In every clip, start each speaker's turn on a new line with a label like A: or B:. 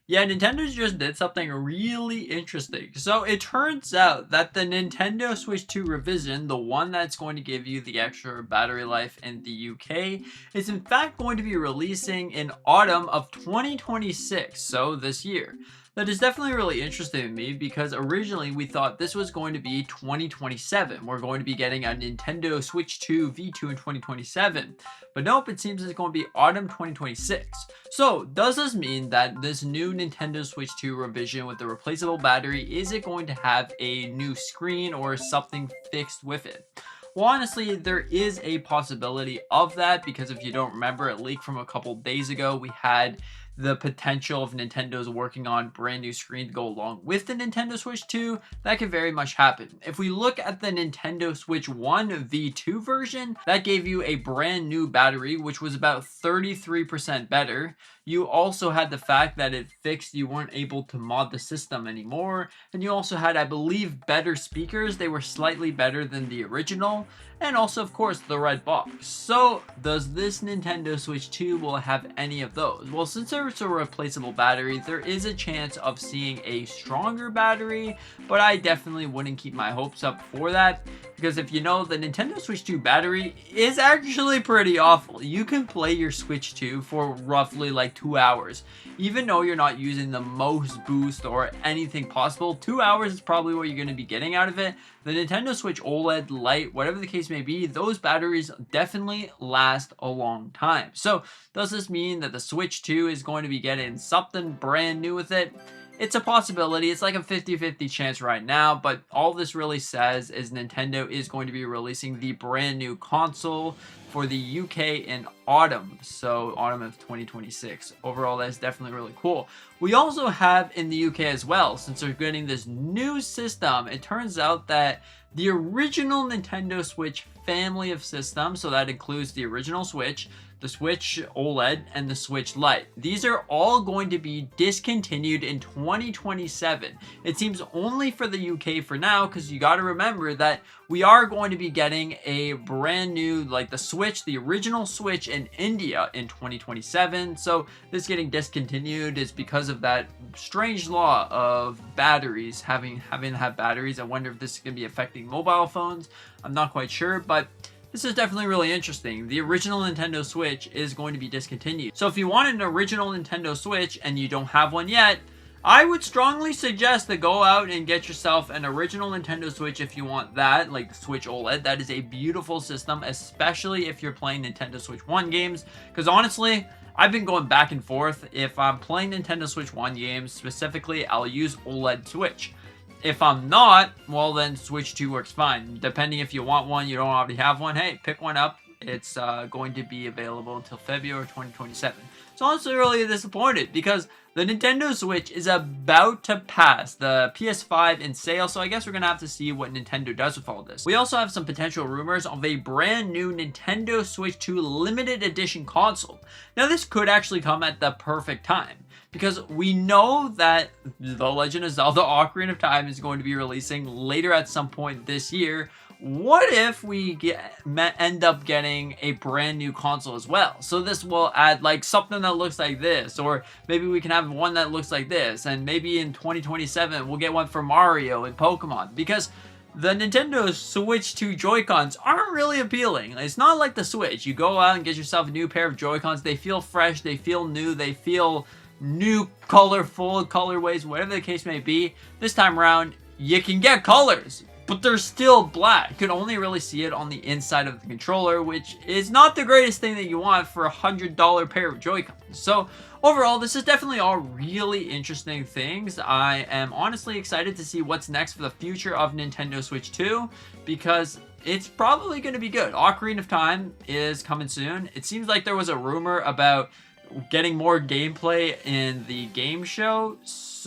A: Yeah, Nintendo just did something really interesting. So it turns out that the Nintendo Switch 2 revision, the one that's going to give you the extra battery life in the UK, is in fact going to be releasing in autumn of 2026, so this year. That is definitely really interesting to me because originally we thought this was going to be 2027. We're going to be getting a Nintendo Switch 2 V2 in 2027. But nope, it seems it's going to be autumn 2026. So, does this mean that this new Nintendo Switch 2 revision with the replaceable battery, is it going to have a new screen or something fixed with it? Well, honestly, there is a possibility of that because if you don't remember, it leaked from a couple days ago. We had the potential of Nintendo's working on brand new screen to go along with the Nintendo Switch 2. That could very much happen. If we look at the Nintendo Switch 1 V2 version, that gave you a brand new battery, which was about 33% better. You also had the fact that it fixed you weren't able to mod the system anymore. And you also had, I believe, better speakers. They were slightly better than the original. And also, of course, the red box. So, does this Nintendo Switch 2 will have any of those? Well, since there's a replaceable battery, there is a chance of seeing a stronger battery, but I definitely wouldn't keep my hopes up for that. Because if you know, the Nintendo Switch 2 battery is actually pretty awful. You can play your Switch 2 for roughly like 2 hours. Even though you're not using the most boost or anything possible, 2 hours is probably what you're going to be getting out of it. The Nintendo Switch OLED Lite, whatever the case may be, those batteries definitely last a long time. So does this mean that the Switch 2 is going to be getting something brand new with it? It's a possibility. It's like a 50-50 chance right now, but all this really says is Nintendo is going to be releasing the brand new console for the UK in autumn, so autumn of 2026. Overall, that's definitely really cool. We also have in the UK as well, since they're getting this new system, it turns out that the original Nintendo Switch family of systems, so that includes the original Switch, the Switch OLED, and the Switch Lite. These are all going to be discontinued in 2027. It seems only for the UK for now, because you got to remember that we are going to be getting a brand new, like the Switch, the original Switch in India in 2027. So this getting discontinued is because of that strange law of batteries, having to have batteries. I wonder if this is going to be affecting mobile phones. I'm not quite sure, but this is definitely really interesting. The original Nintendo Switch is going to be discontinued. So if you want an original Nintendo Switch and you don't have one yet, I would strongly suggest to go out and get yourself an original Nintendo Switch if you want that, like the Switch OLED. That is a beautiful system, especially if you're playing Nintendo Switch 1 games. Because honestly, I've been going back and forth. If I'm playing Nintendo Switch 1 games, specifically, I'll use OLED Switch. If I'm not, well then Switch 2 works fine. Depending if you want one, you don't already have one, hey, pick one up. It's going to be available until February 2027. So honestly really disappointed because the Nintendo Switch is about to pass the PS5 in sale, so I guess we're going to have to see what Nintendo does with all this. We also have some potential rumors of a brand new Nintendo Switch 2 limited edition console. Now this could actually come at the perfect time, because we know that The Legend of Zelda Ocarina of Time is going to be releasing later at some point this year. What if we end up getting a brand new console as well? So this will add like something that looks like this, or maybe we can have one that looks like this, and maybe in 2027 we'll get one for Mario and Pokemon, because the Nintendo Switch 2 Joy-Cons aren't really appealing. It's not like the Switch. You go out and get yourself a new pair of Joy-Cons. They feel fresh, they feel new, they feel new, colorful colorways, whatever the case may be. This time around, you can get colors, but they're still black. You can only really see it on the inside of the controller, which is not the greatest thing that you want for a $100 pair of Joy-Cons. So overall, this is definitely all really interesting things. I am honestly excited to see what's next for the future of Nintendo Switch 2, because it's probably going to be good. Ocarina of Time is coming soon. It seems like there was a rumor about getting more gameplay in the game show,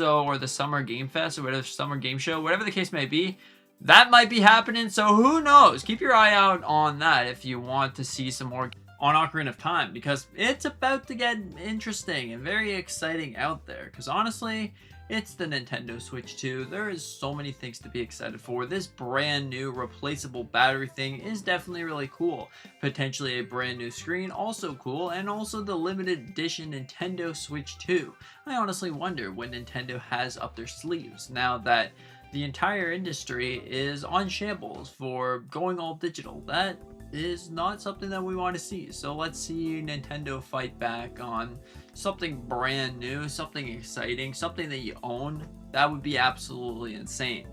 A: or the Summer Game Fest, or whatever, Summer Game Show, whatever the case may be. That might be happening, so who knows? Keep your eye out on that if you want to see some more on Ocarina of Time, because it's about to get interesting and very exciting out there. Because honestly, it's the Nintendo Switch 2. There is so many things to be excited for. This brand new replaceable battery thing is definitely really cool. Potentially a brand new screen, also cool. And also the limited edition Nintendo Switch 2. I honestly wonder what Nintendo has up their sleeves now that the entire industry is on shambles for going all digital. That is not something that we want to see. So let's see Nintendo fight back on something brand new, something exciting, something that you own. That would be absolutely insane.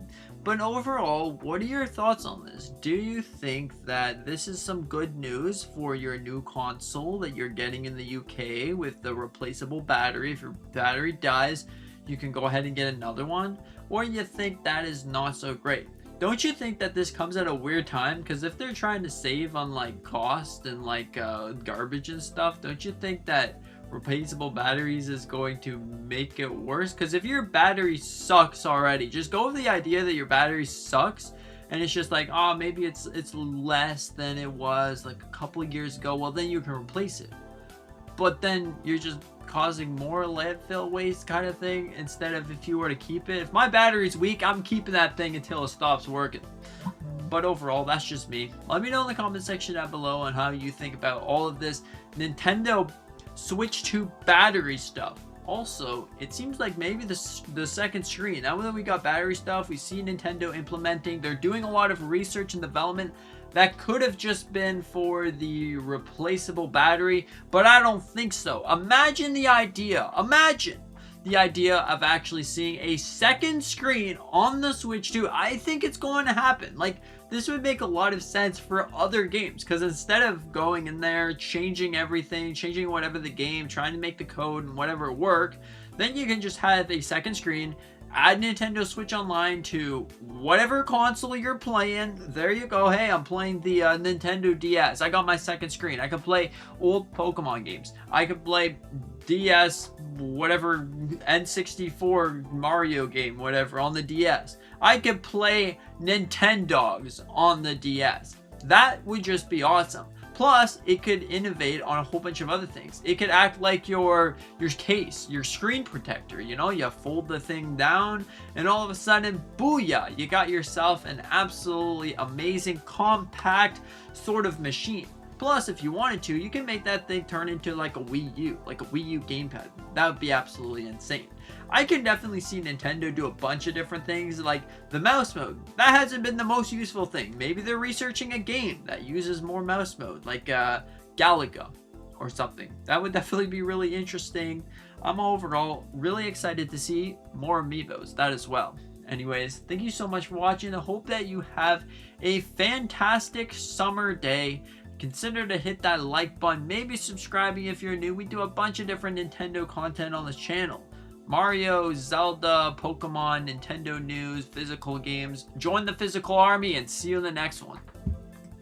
A: But overall, what are your thoughts on this? Do you think that this is some good news for your new console that you're getting in the UK with the replaceable battery? If your battery dies, you can go ahead and get another one? Or you think that is not so great? Don't you think that this comes at a weird time? Because if they're trying to save on like cost and like garbage and stuff, don't you think that replaceable batteries is going to make it worse? Because if your battery sucks already, just go with the idea that your battery sucks and it's just like, oh, maybe it's less than it was like a couple of years ago. Well, then you can replace it. But then you're just causing more landfill waste kind of thing, instead of if you were to keep it. If my battery's weak, I'm keeping that thing until it stops working. But overall, that's just me. Let me know in the comment section down below on how you think about all of this Nintendo Switch 2 battery stuff. Also, it seems like maybe the second screen, now that we got battery stuff, we see Nintendo implementing, they're doing a lot of research and development that could have just been for the replaceable battery, but I don't think so. Imagine the idea of actually seeing a second screen on the Switch 2. I think it's going to happen. Like, this would make a lot of sense for other games, because instead of going in there, changing everything, changing whatever the game, trying to make the code and whatever work, then you can just have a second screen, add Nintendo Switch Online to whatever console you're playing. There you go. Hey, I'm playing the Nintendo DS. I got my second screen. I can play old Pokemon games. I could play DS, whatever, N64 Mario game, whatever, on the DS. I could play Nintendogs on the DS. That would just be awesome. Plus, it could innovate on a whole bunch of other things. It could act like your case, your screen protector. You know, you fold the thing down and all of a sudden, booyah, you got yourself an absolutely amazing, compact sort of machine. Plus, if you wanted to, you can make that thing turn into like a Wii U gamepad. That would be absolutely insane. I can definitely see Nintendo do a bunch of different things, like the mouse mode. That hasn't been the most useful thing. Maybe they're researching a game that uses more mouse mode, like Galaga or something. That would definitely be really interesting. I'm overall really excited to see more amiibos, that as well. Anyways, thank you so much for watching. I hope that you have a fantastic summer day. Consider to hit that like button, maybe subscribing if you're new. We do a bunch of different Nintendo content on this channel. Mario, Zelda, Pokemon, Nintendo news, physical games. Join the physical army and see you in the next one.